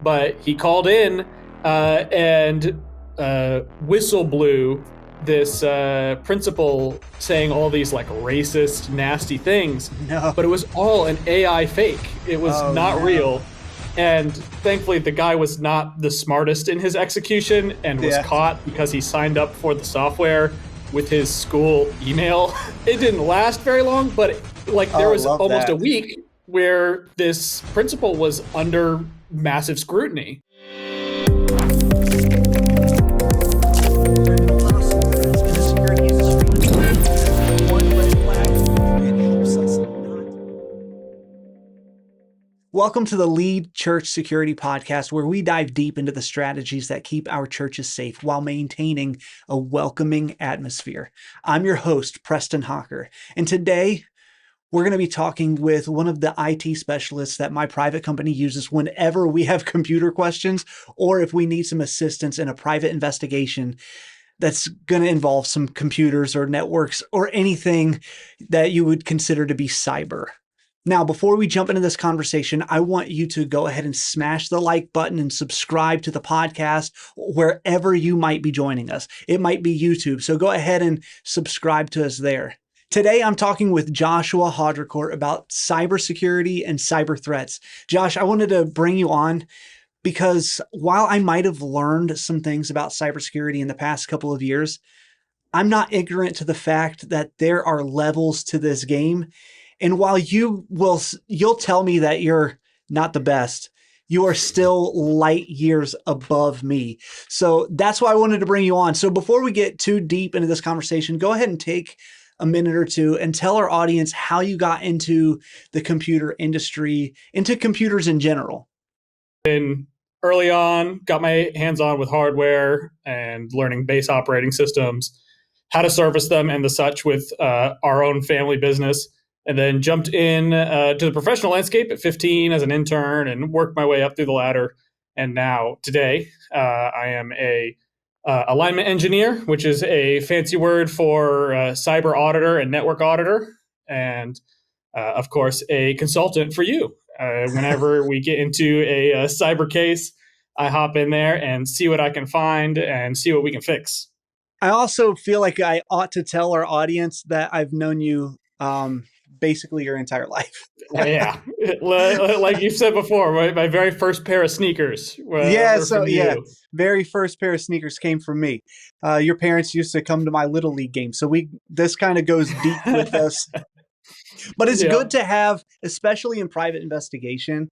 but he called in and whistle blew this principal saying all these like racist, nasty things. No. But it was all an AI fake. It was not real. And thankfully, the guy was not the smartest in his execution and was caught because he signed up for the software with his school email. It didn't last very long, but there was almost a week where this principal was under massive scrutiny. Welcome to the Lead Church Security Podcast, where we dive deep into the strategies that keep our churches safe while maintaining a welcoming atmosphere. I'm your host, Preston Hocker, and today we're going to be talking with one of the IT specialists that my private company uses whenever we have computer questions or if we need some assistance in a private investigation that's going to involve some computers or networks or anything that you would consider to be cyber. Now, before we jump into this conversation, I want you to go ahead and smash the like button and subscribe to the podcast wherever you might be joining us. It might be YouTube, so go ahead and subscribe to us there. Today, I'm talking with Joshua Hodricourt about cybersecurity and cyber threats. Josh, I wanted to bring you on because while I might have learned some things about cybersecurity in the past couple of years, I'm not ignorant to the fact that there are levels to this game. And while you'll tell me that you're not the best, you are still light years above me. So that's why I wanted to bring you on. So before we get too deep into this conversation, go ahead and take a minute or two and tell our audience how you got into the computer industry, into computers in general. And early on, got my hands on with hardware and learning base operating systems, how to service them and the such with our own family business. And then jumped in to the professional landscape at 15 as an intern and worked my way up through the ladder. And now today, I am a alignment engineer, which is a fancy word for cyber auditor and network auditor. And of course, a consultant for you. Whenever we get into a cyber case, I hop in there and see what I can find and see what we can fix. I also feel like I ought to tell our audience that I've known you basically your entire life. Yeah. Like you said before, my very first pair of sneakers. Very first pair of sneakers came from me. Your parents used to come to my Little League game. So this kind of goes deep with us. But it's good to have, especially in private investigation,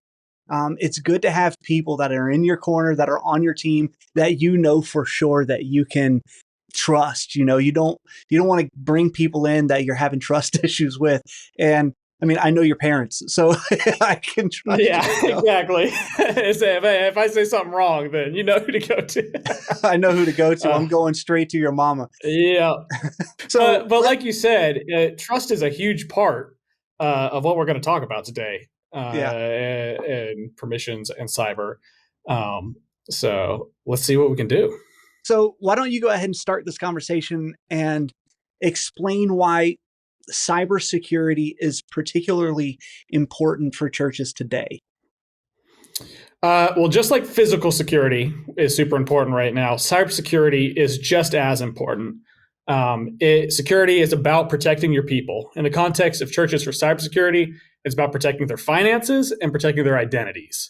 it's good to have people that are in your corner, that are on your team, that you know for sure that you can trust. You don't want to bring people in that you're having trust issues with. And I mean, I know your parents, so I can trust you. Exactly. If I say something wrong, then you know who to go to. I know who to go to. I'm going straight to your mama. Yeah. But like you said, trust is a huge part of what we're going to talk about today. And permissions and cyber. So let's see what we can do. So why don't you go ahead and start this conversation and explain why cybersecurity is particularly important for churches today? Well, just like physical security is super important right now, cybersecurity is just as important. Security is about protecting your people. In the context of churches for cybersecurity, it's about protecting their finances and protecting their identities.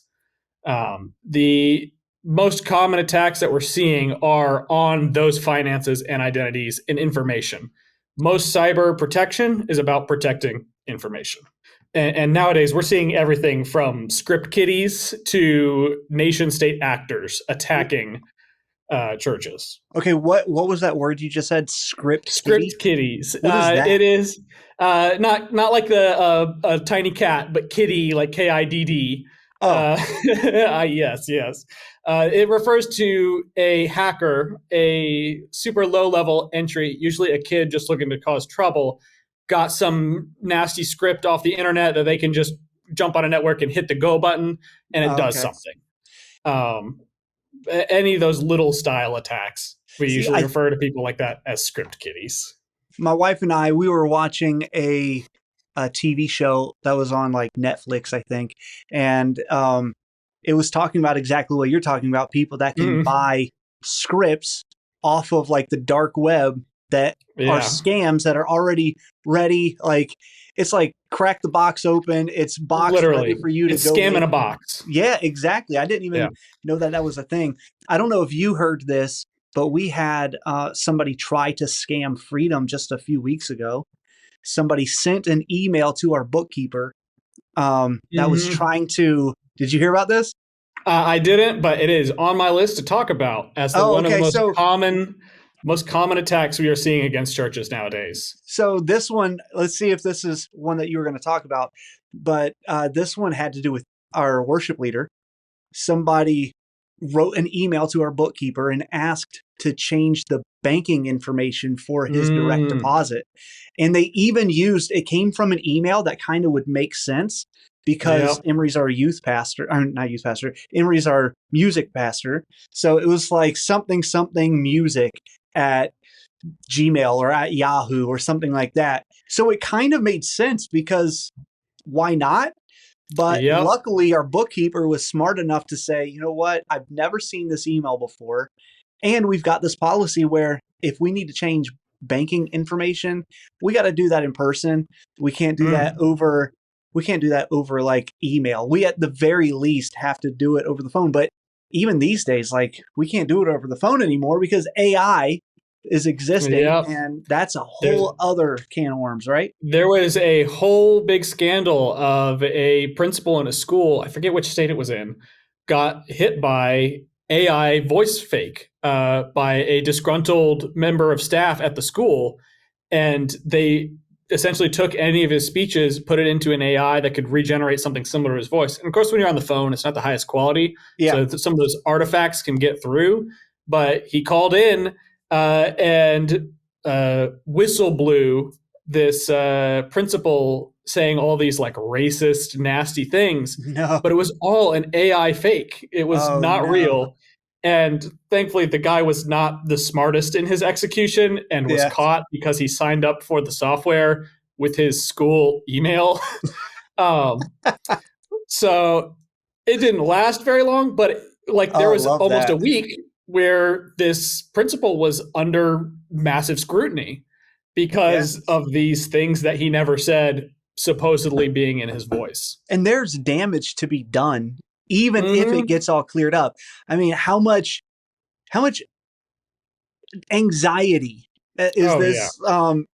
The most common attacks that we're seeing are on those finances and identities and information. Most cyber protection is about protecting information. And nowadays, we're seeing everything from script kiddies to nation state actors attacking churches. Okay, what was that word you just said? Script kiddies. What is that? It is not like a tiny cat, but kitty, like KIDD. Oh. Yes. It refers to a hacker, a super low-level entry, usually a kid just looking to cause trouble, got some nasty script off the internet that they can just jump on a network and hit the go button, and it does something. Any of those little style attacks, we usually refer to people like that as script kiddies. My wife and I, we were watching a TV show that was on like Netflix, I think. And it was talking about exactly what you're talking about, people that can Mm, buy scripts off of like the dark web that are yeah, scams that are already ready. Like it's like crack the box open, it's boxed ready literally, for you to it's go scam in make. a box. Yeah, exactly. I didn't Yeah. even know that that was a thing. I don't know if you heard this, but we had somebody try to scam Freedom just a few weeks ago. Somebody sent an email to our bookkeeper that was Hmm. trying to. Did you hear about this? I didn't, but it is on my list to talk about as the Oh, one of the okay. most common attacks we are seeing against churches nowadays. So this one, let's see if this is one that you were going to talk about. But this one had to do with our worship leader. Somebody wrote an email to our bookkeeper and asked to change the banking information for his direct Mm, deposit. And they even used, it came from an email that kind of would make sense because yep. Emery's our youth pastor, or not youth pastor, Emery's our music pastor. So it was like something, something music at Gmail or at Yahoo or something like that. So it kind of made sense because why not? But Yep. luckily, our bookkeeper was smart enough to say, you know what? I've never seen this email before. And we've got this policy where if we need to change banking information, we got to do that in person. We can't do that Mm, over. We can't do that over like email. We at the very least have to do it over the phone. But even these days, like we can't do it over the phone anymore because AI is existing, yep. and that's a There's whole other can of worms, right? There was a whole big scandal of a principal in a school, I forget which state it was in, got hit by AI voice fake by a disgruntled member of staff at the school. And they essentially took any of his speeches, put it into an AI that could regenerate something similar to his voice. And of course, when you're on the phone, it's not the highest quality. Yeah. So some of those artifacts can get through. But he called in and whistle blew this principal saying all these like racist, nasty things, No. but it was all an AI fake. It was Oh not no. real. And thankfully, the guy was not the smartest in his execution and was Yeah. caught because he signed up for the software with his school email. um, so it didn't last very long, but like there Oh, was love almost a that. week where this principal was under massive scrutiny Yeah. because of these things that he never said supposedly being in his voice. And there's damage to be done, even if it Mm-hmm. gets all cleared up. I mean, how much anxiety is Oh yeah. this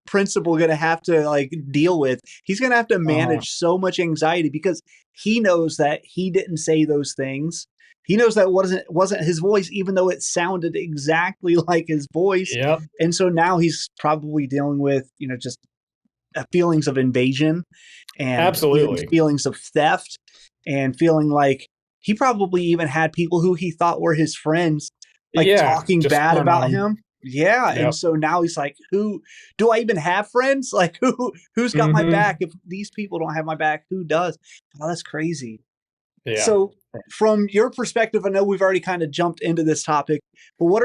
principal going to have to like deal with? He's going to have to Uh, manage so much anxiety because he knows that he didn't say those things. He knows that wasn't his voice, even though it sounded exactly like his voice. yep. And so now he's probably dealing with, just feelings of invasion and even Absolutely. feelings of theft and feeling like he probably even had people who he thought were his friends like Yeah. talking Just bad turn on about him. him. Yeah, and Yep. so now he's like, who do I even have friends? Like who's got my back? Mm-hmm. If these people don't have my back, who does? Oh, that's crazy. Yeah. So from your perspective, I know we've already kind of jumped into this topic, but what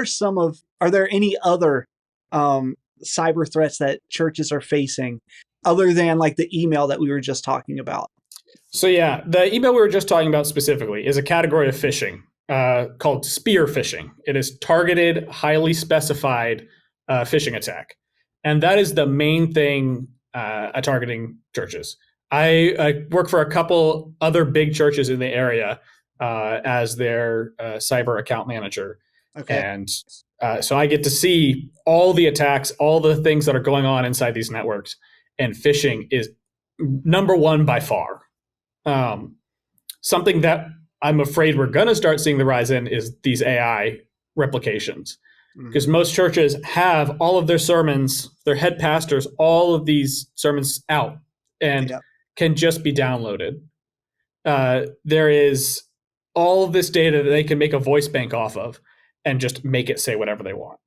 are there any other um, cyber threats that churches are facing other than like the email that we were just talking about? So yeah, the email we were just talking about specifically is a category of phishing called spear phishing. It is targeted, highly specified phishing attack, and that is the main thing targeting churches. I work for a couple other big churches in the area as their cyber account manager, Okay. and so I get to see all the attacks, all the things that are going on inside these networks, and phishing is number one by far. Um, Something that I'm afraid we're going to start seeing the rise in is these AI replications. Because Hmm. most churches have all of their sermons, their head pastors, all of these sermons out and Yeah. can just be downloaded. There is all of this data that they can make a voice bank off of and just make it say whatever they want.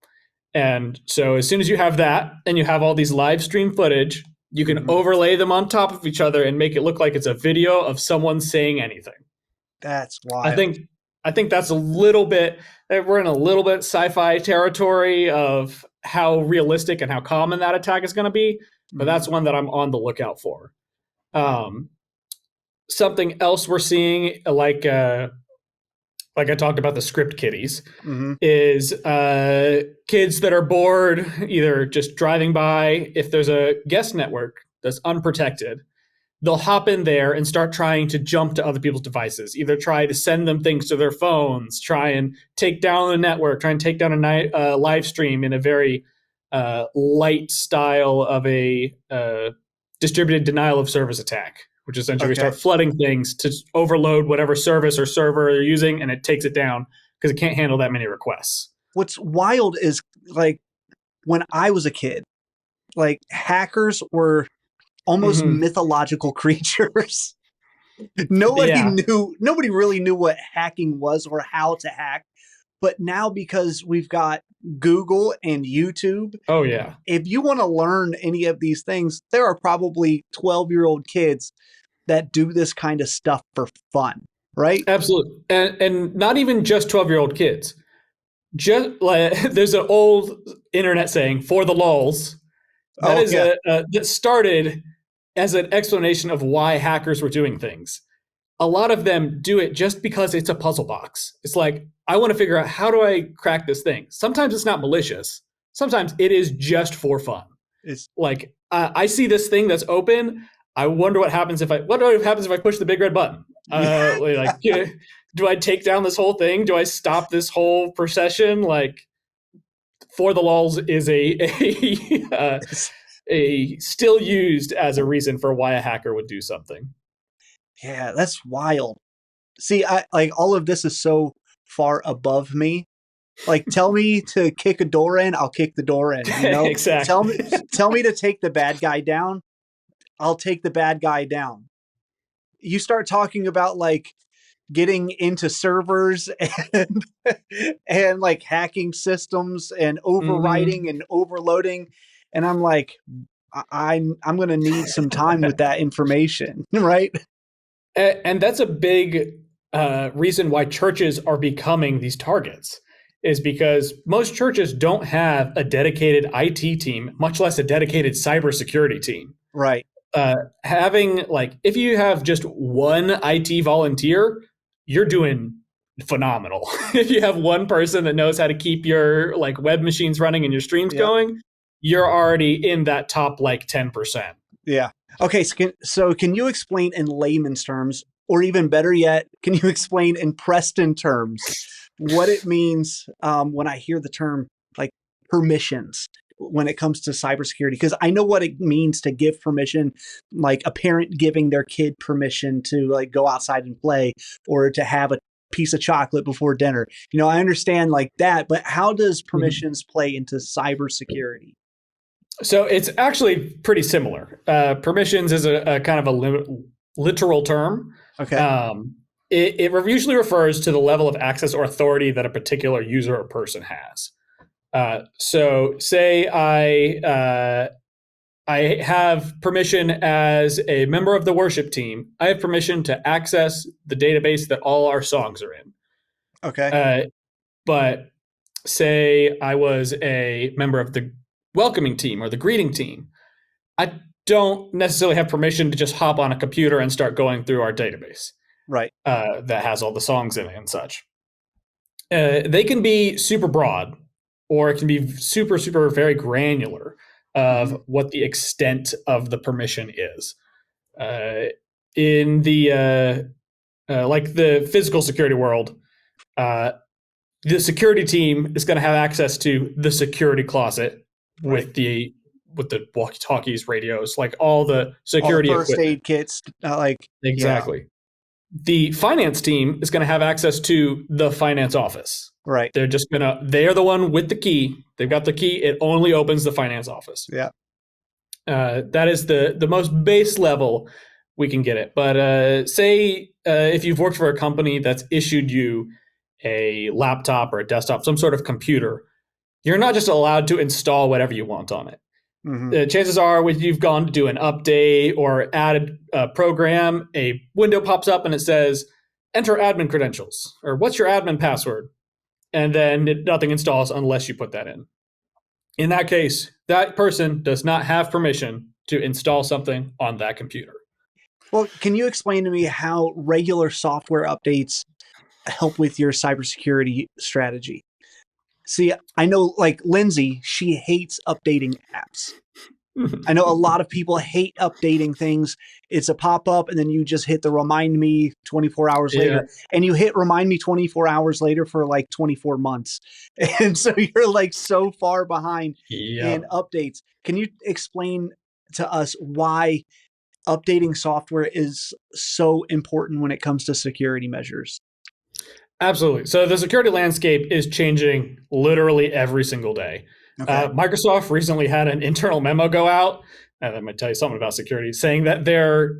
And so as soon as you have that and you have all these live stream footage, you can Hmm. overlay them on top of each other and make it look like it's a video of someone saying anything. That's I wild. think I think that's a little bit we're in a little bit sci-fi territory of how realistic and how common that attack is going to be, but Hmm. that's one that I'm on the lookout for. Um, Something else we're seeing, like like I talked about the script kiddies, Hmm. is kids that are bored, either just driving by. If there's a guest network that's unprotected, they'll hop in there and start trying to jump to other people's devices, either try to send them things to their phones, try and take down a network, try and take down a live stream in a very light style of a distributed denial of service attack, which essentially we Okay. start flooding things to overload whatever service or server they're using, and it takes it down because it can't handle that many requests. What's wild is like when I was a kid, like hackers were almost Mm-hmm. mythological creatures. Yeah. Nobody really knew what hacking was or how to hack. But now, because we've got Google and YouTube, Oh, yeah. if you want to learn any of these things, there are probably 12-year-old kids that do this kind of stuff for fun, right? Absolutely. And not even just 12-year-old kids. Just like there's an old internet saying for the lulls that Oh, is yeah. that started as an explanation of why hackers were doing things. A lot of them do it just because it's a puzzle box. It's like, I want to figure out, how do I crack this thing? Sometimes it's not malicious. Sometimes it is just for fun. It's, Like, I see this thing that's open. I wonder what happens if I push the big red button. yeah. Like, do I take down this whole thing? Do I stop this whole procession? Like, for the lulls is a still used as a reason for why a hacker would do something. Yeah, that's wild. See, I like all of this is so far above me. Like, tell me to kick a door in, I'll kick the door in. Tell me, Exactly. tell me to take the bad guy down, I'll take the bad guy down. You start talking about like getting into servers and and like hacking systems and Mm-hmm. overwriting and overloading, and I'm like, I'm going to need some time with that information, right? And that's a big reason why churches are becoming these targets, is because most churches don't have a dedicated IT team, much less a dedicated cybersecurity team. Right. Having, like, if you have just one IT volunteer, you're doing phenomenal. If you have one person that knows how to keep your like web machines running and your streams Yep. going, you're already in that top like 10%. Yeah. Okay. So can you explain in layman's terms, or even better yet, can you explain in Preston terms what it means when I hear the term like permissions when it comes to cybersecurity? Because I know what it means to give permission, like a parent giving their kid permission to like go outside and play or to have a piece of chocolate before dinner. I understand like that, but how does Mhm. permissions play into cybersecurity? So it's actually pretty similar. Permissions is a kind of literal term. Okay. Um, it usually refers to the level of access or authority that a particular user or person has. So, say I have permission as a member of the worship team. I have permission to access the database that all our songs are in. Okay. Uh, but say I was a member of the welcoming team or the greeting team, I don't necessarily have permission to just hop on a computer and start going through our database Right. that has all the songs in it and such. They can be super broad, or it can be super, super, very granular Mm-hmm. of what the extent of the permission is. Uh, in the like the physical security world, uh, the security team is going to have access to the security closet Right. with the walkie-talkies, radios, like all the All the security first equipment. aid kits, yeah, Exactly. The finance team is going to have access to the finance office. right. They're the one with the key. They've got the key. It only opens the finance office. Yeah. That is the most base level we can get it. But say if you've worked for a company that's issued you a laptop or a desktop, some sort of computer, you're not just allowed to install whatever you want on it. Mm-hmm. Chances are, when you've gone to do an update or added a program, a window pops up and it says, enter admin credentials, or what's your admin password? And then nothing installs unless you put that in. In that case, that person does not have permission to install something on that computer. Well, can you explain to me how regular software updates help with your cybersecurity strategy? See, I know like Lindsay, she hates updating apps. I know a lot of people hate updating things. It's a pop up, and then you just hit the remind me 24 hours Yeah. later, and you hit remind me 24 hours later for like 24 months. And so you're like so far behind in Yep. updates. Can you explain to us why updating software is so important when it comes to security measures? Absolutely. So the security landscape is changing literally every single day. Okay. Microsoft recently had an internal memo go out, and I'm going to tell you something about security, saying that their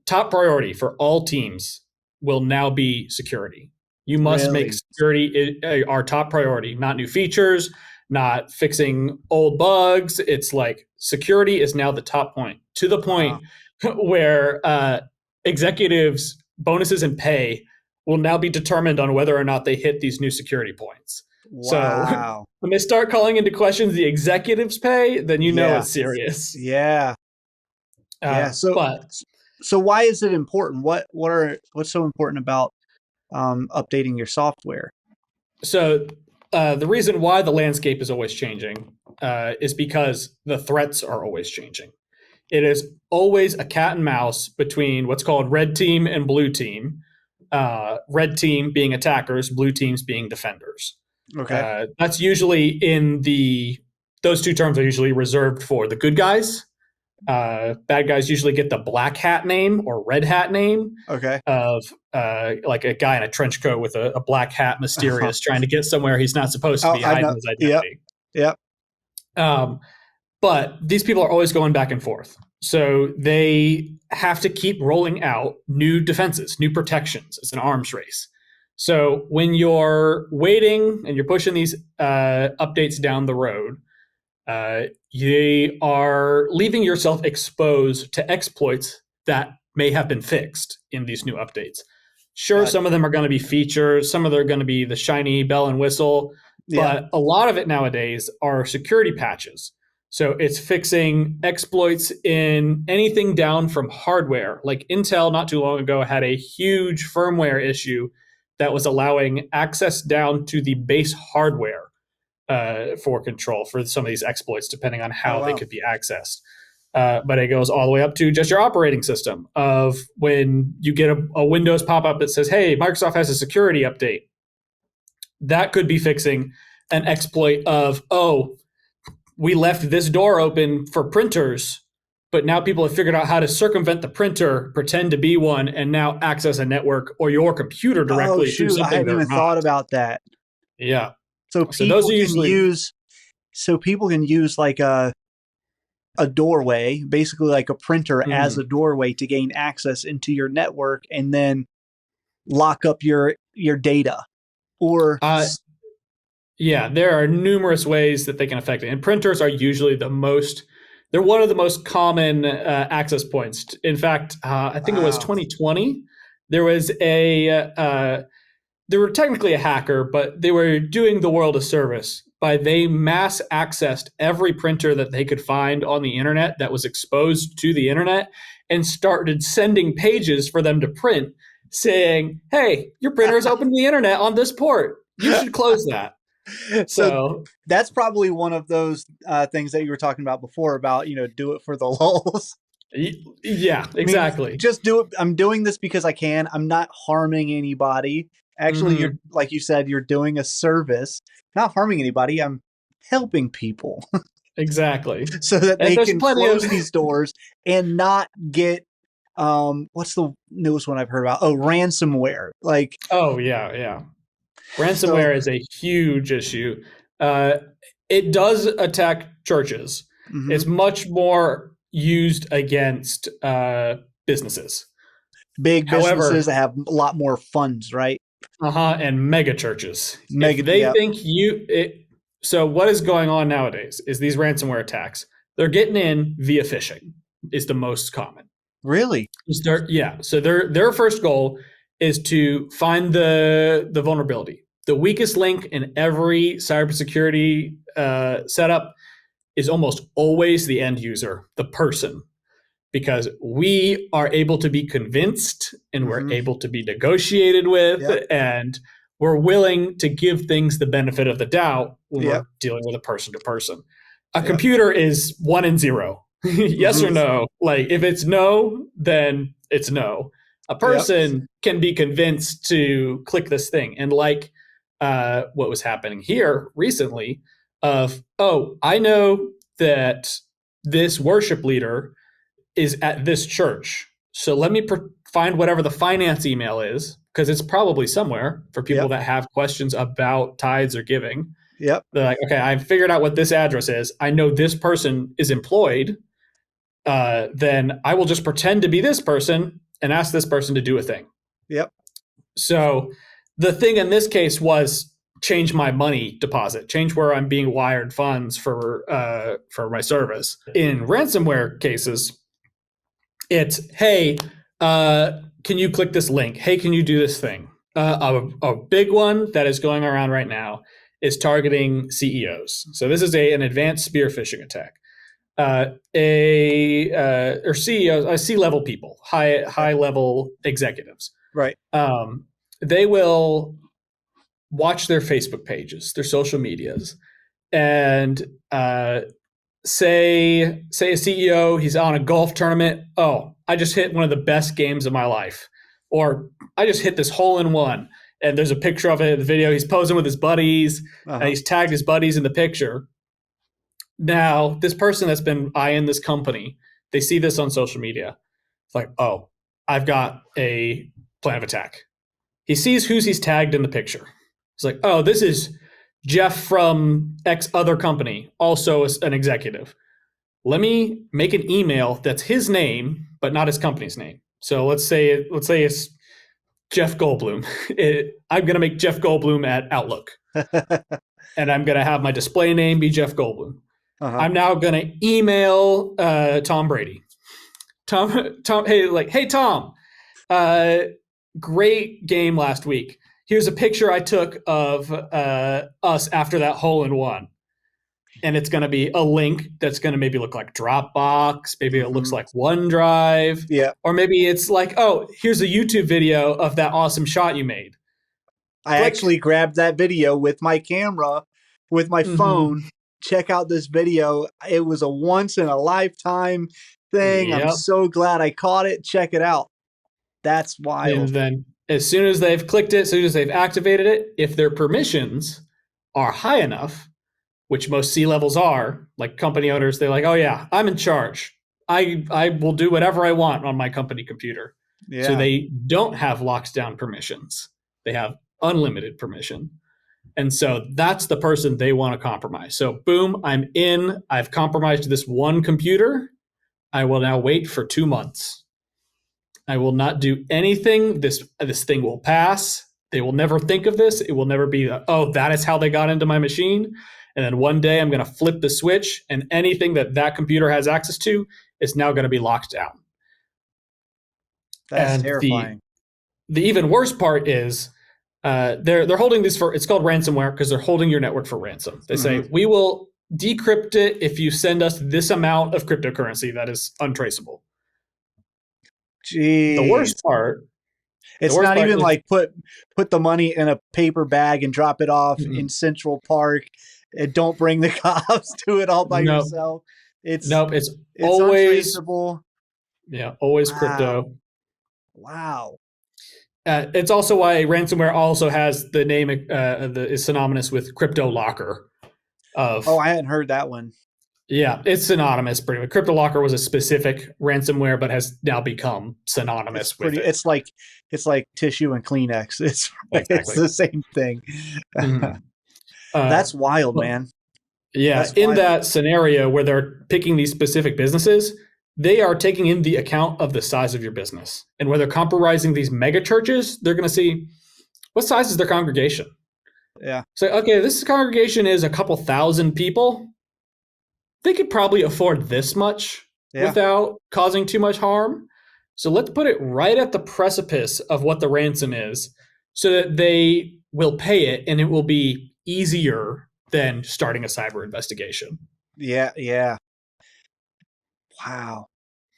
top priority for all teams will now be security. You must make Really? security our top priority, not new features, not fixing old bugs. It's like security is now the top point, to the Wow. point where executives' bonuses and pay will now be determined on whether or not they hit these new security points. So Wow. when they start calling into questions the executives' pay, then you know Yeah. it's serious. Yeah. Yeah. But So why is it important? What's so important about updating your software? So the reason why the landscape is always changing is because the threats are always changing. It is always a cat and mouse between what's called red team and blue team. Red team being attackers, blue teams being defenders. Okay. That's usually those two terms are usually reserved for the good guys. Bad guys usually get the black hat name or red hat name Okay. of like a guy in a trench coat with a black hat, mysterious, trying to get somewhere he's not supposed to Oh, be, I hiding know. his Yep. identity. Yep. Um, but these people are always going back and forth. So they have to keep rolling out new defenses, new protections. It's an arms race. So when you're waiting and you're pushing these updates down the road, you are leaving yourself exposed to exploits that may have been fixed in these new updates. Sure, Gotcha. some of them are going to be features, some of them are going to be the shiny bell and whistle, Yeah. but a lot of it nowadays are security patches. So it's fixing exploits in anything down from hardware. Like Intel, not too long ago, had a huge firmware issue that was allowing access down to the base hardware for control for some of these exploits, depending on Oh how they wow. could be accessed. But it goes all the way up to just your operating system of when you get a Windows pop-up that says, hey, Microsoft has a security update. That could be fixing an exploit of, oh, we left this door open for printers, but now people have figured out how to circumvent the printer, pretend to be one, and now access a network or your computer Oh directly through shoot, I something hadn't they're even not. thought about that. Yeah. So So those people are can usually use so people can use like a doorway, basically like a printer as a mhm. doorway to gain access into your network and then lock up your data. Or uh, Yeah, there are numerous ways that they can affect it. And printers are usually they're one of the most common access points. In fact, I think it was wow. 2020. There was they were technically a hacker, but they were doing the world a service by they mass accessed every printer that they could find on the internet that was exposed to the internet and started sending pages for them to print saying, hey, your printer is open to the internet on this port. You should close that. So So that's probably one of those things that you were talking about before about, do it for the lulls. yeah, I mean, exactly. just do it. I'm doing this because I can. I'm not harming anybody. Actually, you're Hmm. like you said, you're doing a service, not harming anybody. I'm helping people Exactly. so that And they there's can plenty of close these doors and not get what's the newest one I've heard about? Oh, ransomware. Like oh yeah, yeah. so Ransomware is a huge issue. Uh, it does attack churches. mhm. It's much more used against businesses. Big businesses However, that have a lot more funds, right? and mega churches. If Mega they yep. think so what is going on nowadays is these ransomware attacks. They're getting in via phishing is the most common. Really? Yeah. So their first goal is to find the vulnerability. The weakest link in every cybersecurity setup is almost always the end user, the person. because we are able to be convinced and we're Mm-hmm. able to be negotiated with, Yep. and we're willing to give things the benefit of the doubt when Yep. we're dealing with a person to person. A Yep. computer is 1 and 0. Yes Mm-hmm. or no. Like if it's no, then it's no. A Yep. person can be convinced to click this thing. And like what was happening here recently of, oh, I know that this worship leader is at this church. So let me find whatever the finance email is, because it's probably somewhere for people Yep. that have questions about tithes or giving. Yep. They're like, okay, I figured out what this address is. I know this person is employed. Then I will just pretend to be this person and ask this person to do a thing. Yep. So the thing in this case was change my money deposit, change where I'm being wired funds for my service. In ransomware cases, it's, hey, can you click this link? Hey, can you do this thing? A big one that is going around right now is targeting CEOs. So this is an advanced spear phishing attack. Or CEOs, C-level people, high level executives. Right. They will watch their Facebook pages, their social medias, and say a CEO, he's on a golf tournament. Oh, I just hit one of the best games of my life, or I just hit this hole in one. And there's a picture of it in the video. He's posing with his buddies, and he's tagged his buddies in the picture. Now, this person that's been eyeing this company, they see this on social media. It's like, oh, I've got a plan of attack. He sees who's he's tagged in the picture. It's like, oh, this is Jeff from X other company, also an executive. Let me make an email that's his name, but not his company's name. So let's say it's Jeff Goldblum. I'm going to make Jeff Goldblum at Outlook. And I'm going to have my display name be Jeff Goldblum. I'm now going to email Tom Brady. Tom, hey Tom, great game last week. Here's a picture I took of us after that hole in one. And it's going to be a link that's going to maybe look like Dropbox. Maybe it looks like OneDrive. Yeah. Or maybe it's like, oh, here's a YouTube video of that awesome shot you made. I actually grabbed that video with my camera, with my phone. Check out this video. It was a once in a lifetime thing. Yep. I'm so glad I caught it. Check it out. That's wild. And then as soon as they've clicked it, as soon as they've activated it, if their permissions are high enough, which most C-levels are, like company owners, they're like, oh yeah, I'm in charge. I will do whatever I want on my company computer. Yeah. So they don't have locked down permissions. They have unlimited permission. And so that's the person they want to compromise. So boom, I'm in. I've compromised this one computer. I will now wait for 2 months. I will not do anything. This thing will pass. They will never think of this. It will never be, oh, that is how they got into my machine. And then one day I'm going to flip the switch, and anything that computer has access to is now going to be locked down. That's terrifying. The even worse part is they're holding this for, it's called ransomware because they're holding your network for ransom. They say, we will decrypt it if you send us this amount of cryptocurrency that is untraceable. Jeez. The worst part, it's not even like put the money in a paper bag and drop it off in Central Park and don't bring the cops to it all by yourself. It's always untraceable. Yeah, always crypto. Wow. It's also why ransomware also has the name is synonymous with crypto locker. Oh, I hadn't heard that one. Yeah, it's synonymous pretty much. Crypto locker was a specific ransomware, but has now become synonymous with it. It's like tissue and Kleenex. It's the same thing. That's wild, man. Yeah, That's wild. That scenario where they're picking these specific businesses, they are taking in the account of the size of your business. And where they're compromising these mega churches, they're going to see what size is their congregation. Yeah. So, okay, this congregation is a couple thousand people. They could probably afford this much without causing too much harm. So let's put it right at the precipice of what the ransom is so that they will pay it, and it will be easier than starting a cyber investigation. Yeah. Wow.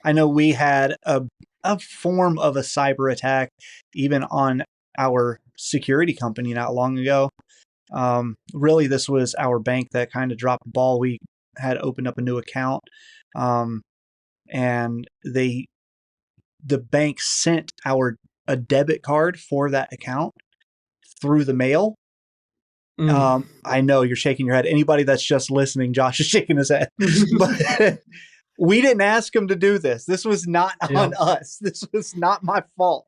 I know we had a form of a cyber attack even on our security company not long ago. Really, this was our bank that kind of dropped the ball. We had opened up a new account, um, and the bank sent a debit card for that account through the mail. Mm. I know you're shaking your head. Anybody that's just listening, Josh is shaking his head. But we didn't ask him to do this. This was not Yeah. on us. This was not my fault.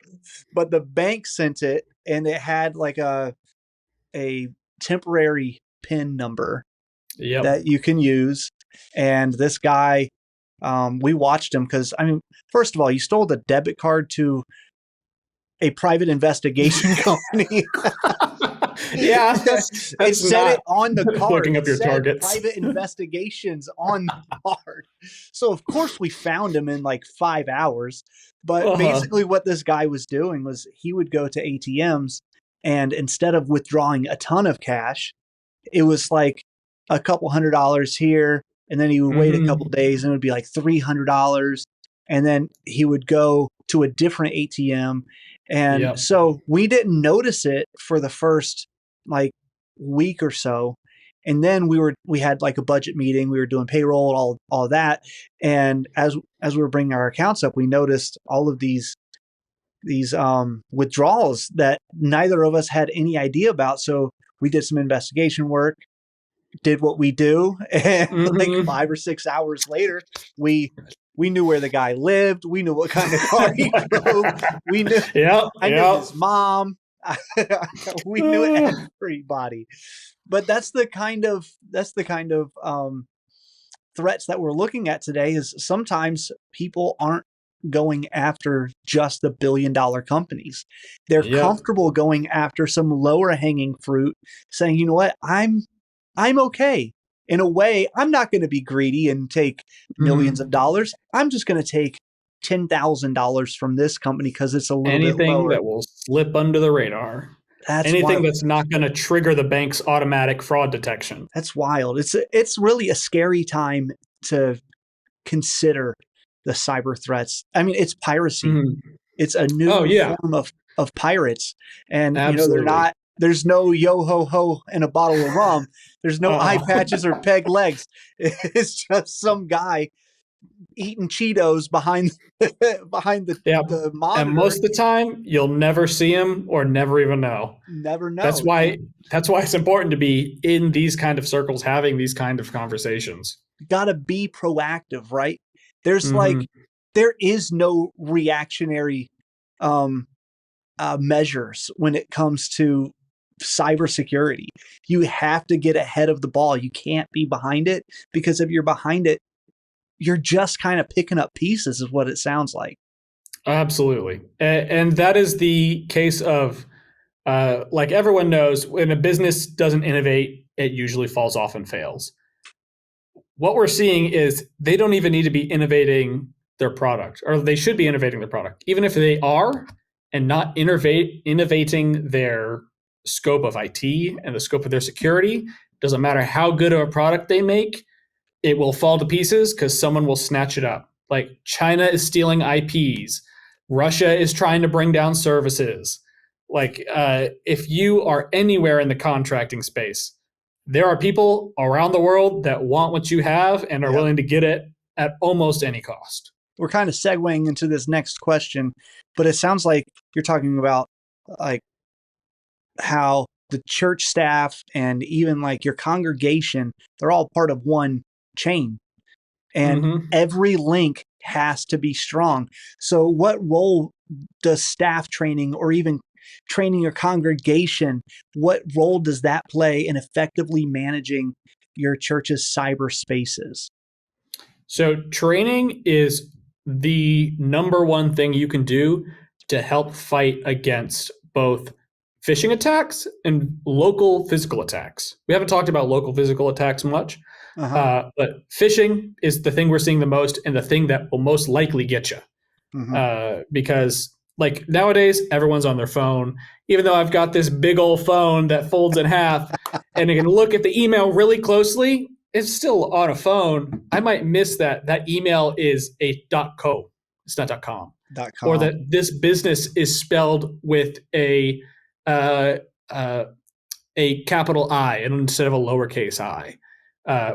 But the bank sent it, and it had like a temporary PIN number Yep. that you can use. And this guy, we watched him because, I mean, first of all, you stole the debit card to a private investigation company. Yeah, It that's said it not on the card. looking up It your said targets. private investigations on the card. So of course we found him in like 5 hours. But Uh-huh. basically what this guy was doing was he would go to ATMs, and instead of withdrawing a ton of cash, it was like a couple $100 here, and then he would wait a couple Hmm. days and it would be like $300, and then he would go to a different ATM. And Yep. so we didn't notice it for the first like week or so. And then we had like a budget meeting, we were doing payroll and all of that. And as we were bringing our accounts up, we noticed all of these withdrawals that neither of us had any idea about. So we did some investigation work, did what we do, and like Hmm. 5 or 6 hours later, we we knew where the guy lived. We knew what kind of car he drove. We knew Yep. I knew Yep. his mom. We knew everybody. But that's the kind of threats that we're looking at today. Is sometimes people aren't going after just the billion-dollar companies. They're Yep. comfortable going after some lower hanging fruit, saying, you know what, I'm okay. In a way, I'm not going to be greedy and take millions of Hmm. dollars. I'm just going to take $10,000 from this company because it's a little bit Anything lower. that will slip under the radar. That's Anything wild. that's not going to trigger the bank's automatic fraud detection. That's wild. It's really a scary time to consider the cyber threats. I mean, it's piracy. Hmm. It's a Oh new yeah, form of pirates, and they're absolutely. not. There's no yo ho ho and a bottle of rum. There's no eye Uh, patches or peg legs. It's just some guy eating Cheetos behind behind yeah, the and monitor. most of the time you'll never see them or never even know. Never That's know. why that's why it's important to be in these kind of circles, having these kind of conversations. You got to be proactive, right? There's Hmm. like there is no reactionary um, measures when it comes to cybersecurity. You have to get ahead of the ball. You can't be behind it, because if you're behind it, you're just kind of picking up pieces, is what it sounds like. Absolutely, and that is the case of like everyone knows, when a business doesn't innovate, it usually falls off and fails. What we're seeing is they don't even need to be innovating their product, or they should be innovating their product. Even if they are and not innovating their scope of IT and the scope of their security, doesn't matter how good of a product they make, it will fall to pieces because someone will snatch it up. Like China is stealing IPs, Russia is trying to bring down services. Like if you are anywhere in the contracting space, there are people around the world that want what you have and are Yeah. willing to get it at almost any cost. We're kind of segueing into this next question, but it sounds like you're talking about like how the church staff and even like your congregation, they're all part of one chain, and Mm-hmm. every link has to be strong. So what role does staff training, or even training your congregation, what role does that play in effectively managing your church's cyber spaces? So training is the number one thing you can do to help fight against both phishing attacks and local physical attacks. We haven't talked about local physical attacks much, Uh-huh. but phishing is the thing we're seeing the most and the thing that will most likely get you. Mm-hmm. Because like nowadays, everyone's on their phone. Even though I've got this big old phone that folds in half and it can look at the email really closely, it's still on a phone. I might miss that email is a .co. It's not .com. Or .com. that this business is spelled with uh, uh, a capital I instead of a lowercase I.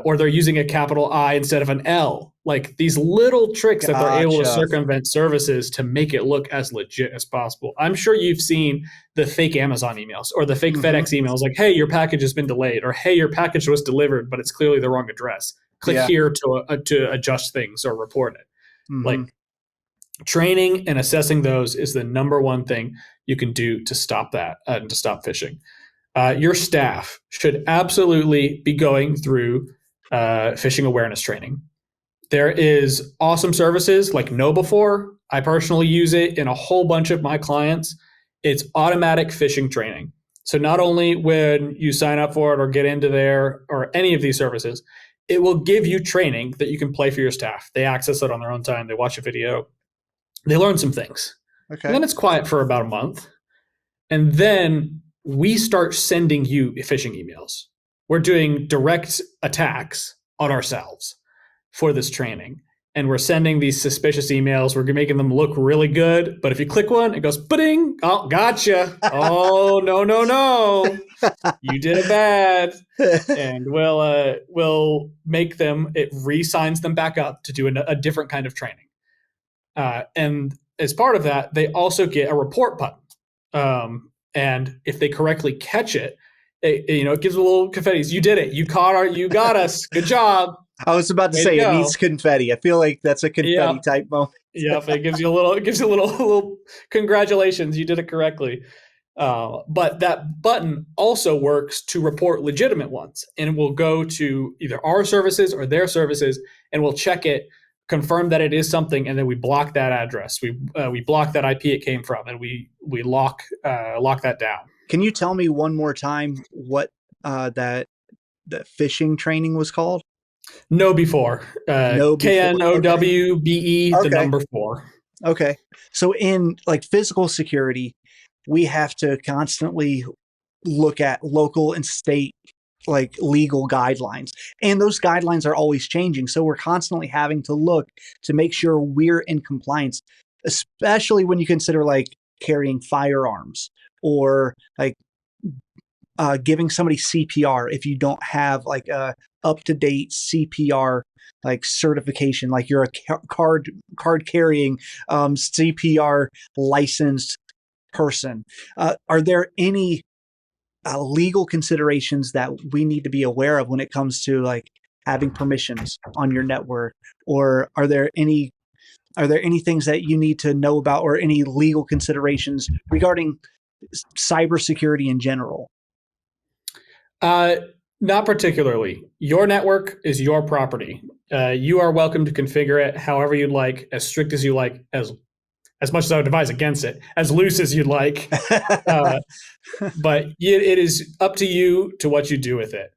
Or they're using a capital I instead of an L. Like these little tricks that they're able to Gotcha. circumvent services to make it look as legit as possible. I'm sure you've seen the fake Amazon emails or the fake Mm-hmm. FedEx emails like, hey, your package has been delayed, or hey, your package was delivered, but it's clearly the wrong address. Click Yeah. here to adjust things or report it. Mm-hmm. Like training and assessing those is the number one thing you can do to stop that and to stop phishing. Your staff should absolutely be going through phishing awareness training. There is awesome services like KnowBe4. I personally use it in a whole bunch of my clients. It's automatic phishing training. So not only when you sign up for it or get into there or any of these services, it will give you training that you can play for your staff. They access it on their own time. They watch a video. They learn some things. And Okay. then it's quiet for about a month. And then we start sending you phishing emails. We're doing direct attacks on ourselves for this training. And we're sending these suspicious emails. We're making them look really good. But if you click one, it goes, ba-ding. Oh, gotcha. Oh, no, no, no. You did it bad. And we'll make them, it re-signs them back up to do a different kind of training. And as part of that, they also get a report button. And if they correctly catch it, it gives a little confetti. You did it. You got us. Good job. I was about to Way say to it go. needs confetti. I feel like that's a confetti Yeah. type moment. Yep. It gives you a little congratulations. You did it correctly. But that button also works to report legitimate ones, and we'll go to either our services or their services, and we'll check it, confirm that it is something, and then we block that address. We block that IP it came from, and we lock that down. Can you tell me one more time what that phishing training was called? KnowBe4. KnowBe4. KNOWBE, the Okay. number 4. Okay. So in like physical security, we have to constantly look at local and state like legal guidelines, and those guidelines are always changing, so we're constantly having to look to make sure we're in compliance, especially when you consider like carrying firearms or like giving somebody CPR if you don't have like a up-to-date CPR like certification, like you're a card carrying CPR licensed person. Are there any legal considerations that we need to be aware of when it comes to like having permissions on your network, or are there any things that you need to know about, or any legal considerations regarding cybersecurity in general? Not particularly. Your network is your property. You are welcome to configure it however you'd like, as strict as you like, as much as I would advise against it, as loose as you'd like. But it is up to you to what you do with it.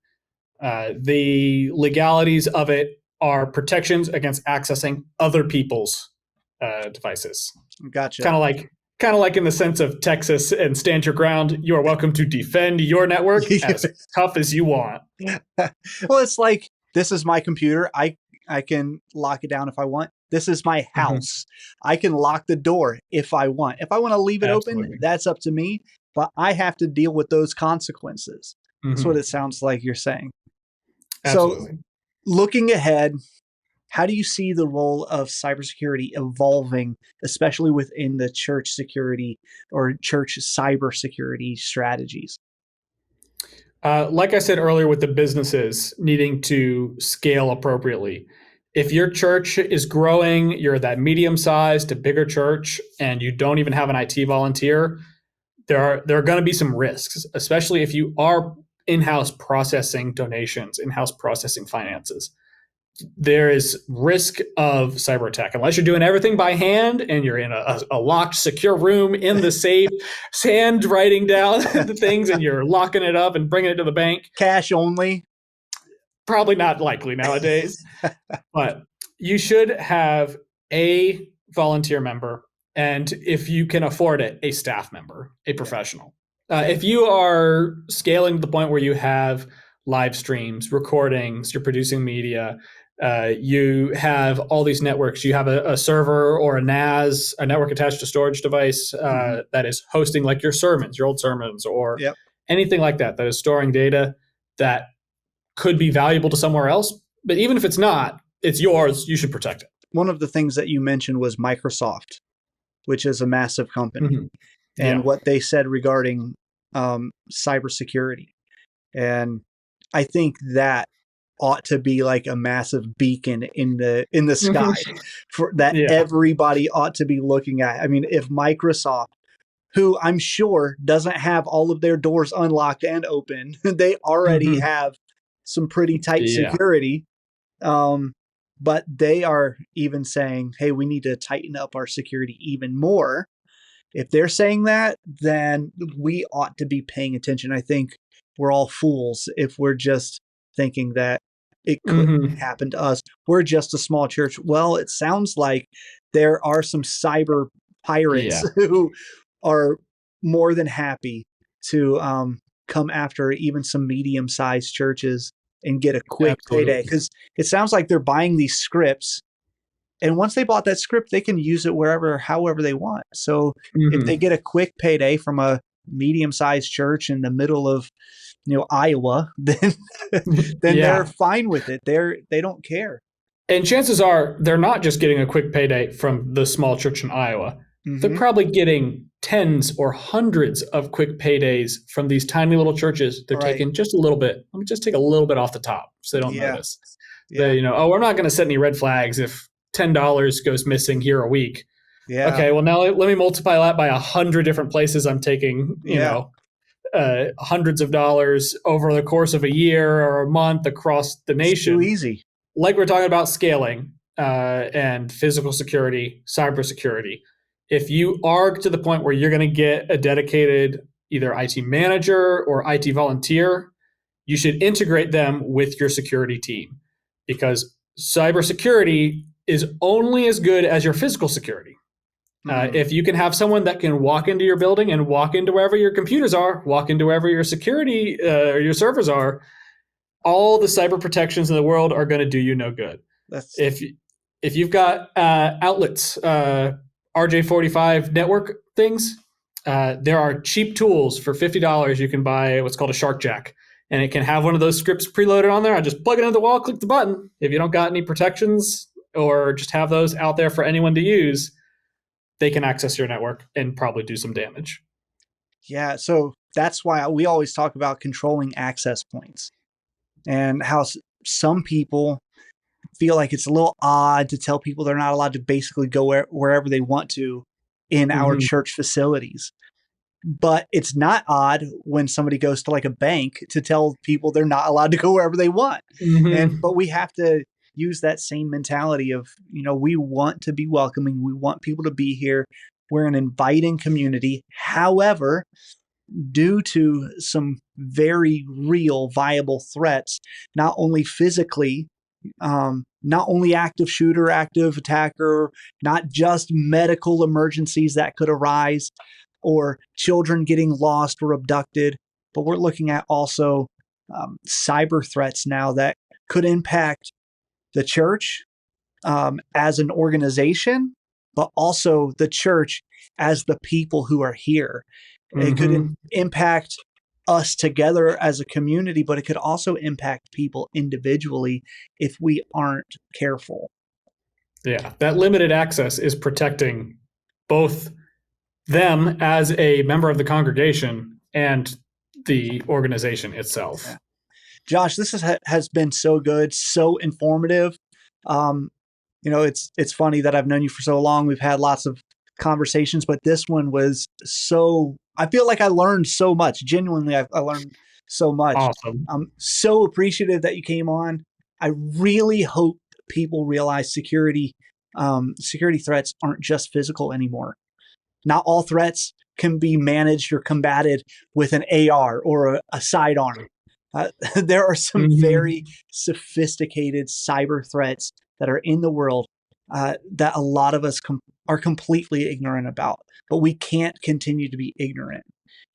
The legalities of it are protections against accessing other people's devices. Gotcha. Kind of like in the sense of Texas and stand your ground. You are welcome to defend your network as tough as you want. Well, it's like, this is my computer. I can lock it down if I want. This is my house. I can lock the door if I want. If I want to leave it open, that's up to me. But I have to deal with those consequences. That's what it sounds like you're saying. Absolutely. So looking ahead, how do you see the role of cybersecurity evolving, especially within the church security or church cybersecurity strategies? Like I said earlier, with the businesses needing to scale appropriately, if your church is growing, you're that medium-sized to bigger church, and you don't even have an IT volunteer, there are going to be some risks, especially if you are in-house processing donations, in-house processing finances. There is risk of cyber attack unless you're doing everything by hand and you're in a locked, secure room in the safe, hand writing down the things, and you're locking it up and bringing it to the bank. Cash only? Probably not likely nowadays. But you should have a volunteer member, and if you can afford it, a staff member, a professional. If you are scaling to the point where you have live streams, recordings, you're producing media. You have all these networks. You have a server or a NAS, a network attached to storage device that is hosting like your sermons, your old sermons, or Yep. anything like that is storing data that could be valuable to somewhere else. But even if it's not, it's yours. You should protect it. One of the things that you mentioned was Microsoft, which is a massive company, Mm-hmm. and Yeah. what they said regarding cybersecurity. And I think that ought to be like a massive beacon in the sky for that Yeah. everybody ought to be looking at. I mean, if Microsoft, who I'm sure doesn't have all of their doors unlocked and open, they already Mm-hmm. have some pretty tight Yeah. security. But they are even saying, hey, we need to tighten up our security even more. If they're saying that, then we ought to be paying attention. I think we're all fools if we're just thinking that it couldn't Mm-hmm. happen to us. We're just a small church. Well, it sounds like there are some cyber pirates Yeah. who are more than happy to come after even some medium-sized churches and get a quick payday, Absolutely. because it sounds like they're buying these scripts, and once they bought that script, they can use it wherever, however they want. So if they Mm-hmm. get a quick payday from a medium-sized church in the middle of, Iowa, then they're Yeah. fine with it. They don't care. And chances are they're not just getting a quick payday from the small church in Iowa. They're Mm-hmm. probably getting tens or hundreds of quick paydays from these tiny little churches. They're All right. taking just a little bit. Let me just take a little bit off the top so they don't Yeah. notice. Yeah. Oh, we're not going to set any red flags if $10 goes missing here a week. Yeah. Okay, well now let me multiply that by 100 different places I'm taking, Yeah. hundreds of dollars over the course of a year or a month across the It's too nation. easy. Like we're talking about scaling and physical security, cybersecurity. If you are to the point where you're going to get a dedicated either IT manager or IT volunteer, you should integrate them with your security team, because cybersecurity is only as good as your physical security. If you can have someone that can walk into your building and walk into wherever your computers are, walk into wherever your security or your servers are, all the cyber protections in the world are going to do you no good. That's If you've got outlets, RJ45 network things, there are cheap tools for $50. You can buy what's called a Shark Jack, and it can have one of those scripts preloaded on there. I just plug it into the wall, click the button. If you don't got any protections or just have those out there for anyone to use, they can access your network and probably do some damage. Yeah. So that's why we always talk about controlling access points, and how some people feel like it's a little odd to tell people they're not allowed to basically go wherever they want to in our Mm-hmm. church facilities. But it's not odd when somebody goes to like a bank to tell people they're not allowed to go wherever they want. Mm-hmm. But we have to use that same mentality of, we want to be welcoming. We want people to be here. We're an inviting community. However, due to some very real viable threats, not only physically, not only active shooter, active attacker, not just medical emergencies that could arise, or children getting lost or abducted, but we're looking at also cyber threats now that could impact the church as an organization, but also the church as the people who are here. It could Mm-hmm. impact us together as a community, but it could also impact people individually if we aren't careful. Yeah, that limited access is protecting both them as a member of the congregation and the organization itself. Yeah. Josh, this has been so good, so informative. Um, it's funny that I've known you for so long. We've had lots of conversations, but this one was so. I feel like I learned so much. Genuinely, I learned so much. Awesome. I'm so appreciative that you came on. I really hope people realize security threats aren't just physical anymore. Not all threats can be managed or combated with an AR or a sidearm. There are some Mm-hmm. very sophisticated cyber threats that are in the world that a lot of us are completely ignorant about. But we can't continue to be ignorant.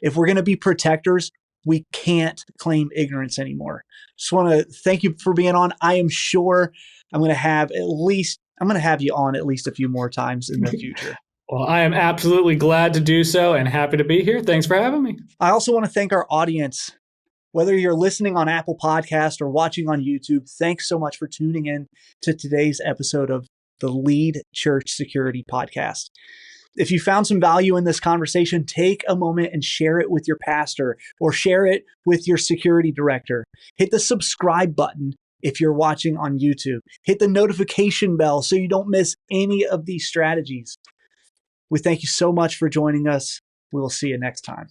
If we're going to be protectors, We can't claim ignorance anymore. Just want to thank you for being on. I am sure I'm going to have you on at least a few more times in the future. Well, I am absolutely glad to do so and happy to be here. Thanks for having me. I also want to thank our audience. Whether you're listening on Apple Podcast or watching on YouTube, thanks so much for tuning in to today's episode of the Lead Church Security Podcast. If you found some value in this conversation, take a moment and share it with your pastor or share it with your security director. Hit the subscribe button if you're watching on YouTube. Hit the notification bell so you don't miss any of these strategies. We thank you so much for joining us. We will see you next time.